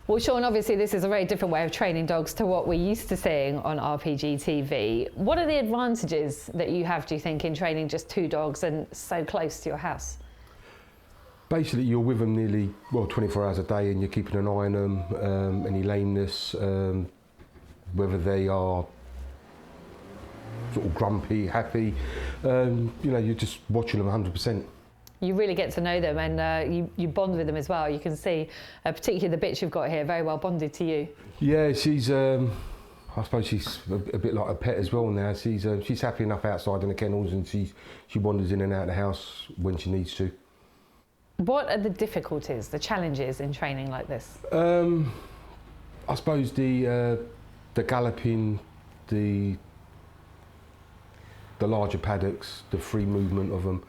Well, Sean, obviously this is a very different way of training dogs to what we're used to seeing on RPGTV. What are the advantages that you have, do you think, in training just 2 dogs and so close to your house? Basically, you're with them nearly, 24 hours a day, and you're keeping an eye on them, any lameness, whether they are sort of grumpy, happy, you're just watching them 100%. You really get to know them, and you bond with them as well. You can see, particularly the bitch you've got here, very well bonded to you. Yeah, she's, I suppose she's a bit like a pet as well now. She's happy enough outside in the kennels, and she wanders in and out of the house when she needs to. What are the difficulties, the challenges in training like this? I suppose the galloping, the larger paddocks, the free movement of them.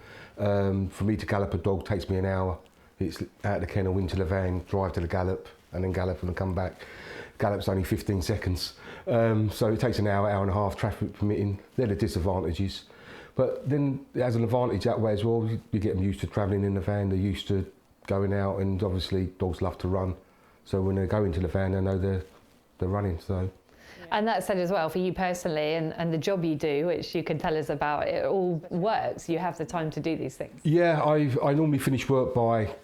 For me to gallop a dog takes me an hour. It's out of the kennel, into the van, drive to the gallop, and then gallop and come back. Gallop's only 15 seconds. So it takes an hour, hour and a half, traffic permitting. They're the disadvantages. But then it has an advantage that way as well. You get them used to travelling in the van, they're used to going out, and obviously dogs love to run. So when they go into the van, they know they're running. So. And that said as well, for you personally, and the job you do, which you can tell us about, it all works. You have the time to do these things. Yeah, I normally finish work by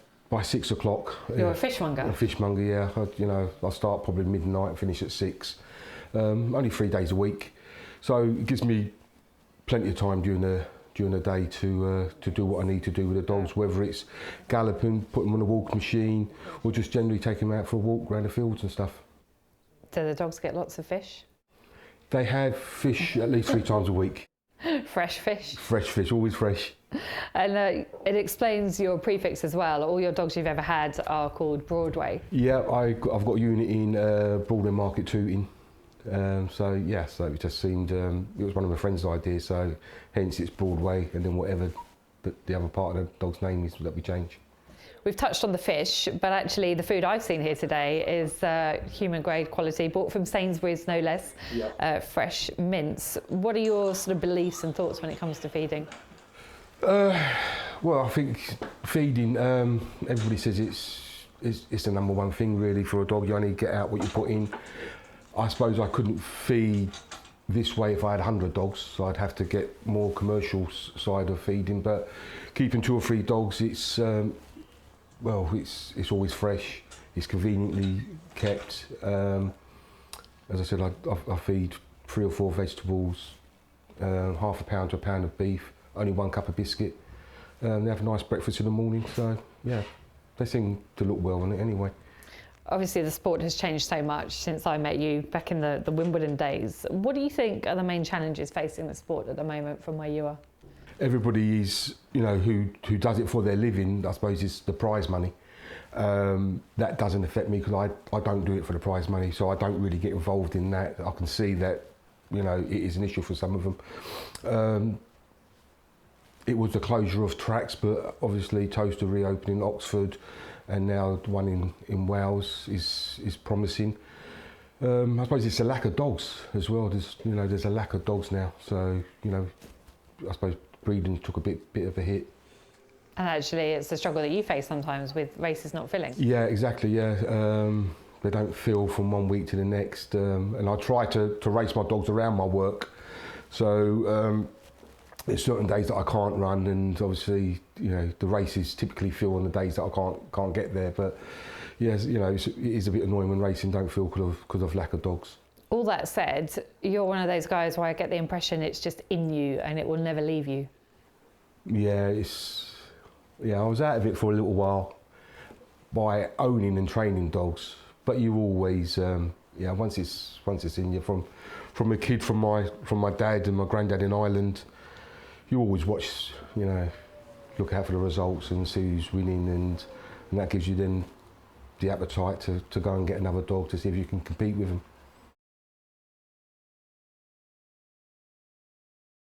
6 o'clock. You're a fishmonger? A fishmonger, yeah. I start probably midnight and finish at 6. Only 3 days a week. So it gives me plenty of time during the day to do what I need to do with the dogs, whether it's galloping, put them on a walk machine, or just generally take them out for a walk around the fields and stuff. Do the dogs get lots of fish? They have fish at least 3 times a week. Fresh fish? Fresh fish, always fresh. And it explains your prefix as well. All your dogs you've ever had are called Broadway. Yeah, I've got a unit in Broadway Market Tooting. So it just seemed, it was one of my friend's ideas, so hence it's Broadway, and then whatever the other part of the dog's name is that we change. We've touched on the fish, but actually the food I've seen here today is human grade quality, bought from Sainsbury's no less, fresh mince. What are your sort of beliefs and thoughts when it comes to feeding? Well, I think feeding, everybody says it's the number one thing really for a dog. You only get out what you put in. I suppose I couldn't feed this way if I had 100 dogs, so I'd have to get more commercial side of feeding, but keeping 2 or 3 dogs, it's always fresh, it's conveniently kept. As I said, I feed 3 or 4 vegetables, half a pound to a pound of beef, only 1 cup of biscuit. They have a nice breakfast in the morning, so yeah, they seem to look well on it anyway. Obviously the sport has changed so much since I met you back in the Wimbledon days. What do you think are the main challenges facing the sport at the moment from where you are? Everybody is, who does it for their living, I suppose, is the prize money. That doesn't affect me because I don't do it for the prize money, so I don't really get involved in that. I can see that, it is an issue for some of them. It was the closure of tracks, but obviously Toaster reopening Oxford, and now the one in Wales is promising. I suppose it's a lack of dogs as well. There's a lack of dogs now, so I suppose breeding took a bit of a hit. And actually it's a struggle that you face sometimes with races not filling. Yeah, exactly, yeah. They don't fill from one week to the next, and I try to race my dogs around my work, so there's certain days that I can't run, and obviously the races typically fill on the days that I can't get there, but yes, it is a bit annoying when racing don't fill because of lack of dogs. All that said, you're one of those guys where I get the impression it's just in you and it will never leave you. Yeah, I was out of it for a little while by owning and training dogs, but you always, once it's in you, from a kid, from my dad and my granddad in Ireland, you always watch, look out for the results and see who's winning, and that gives you then the appetite to go and get another dog to see if you can compete with them.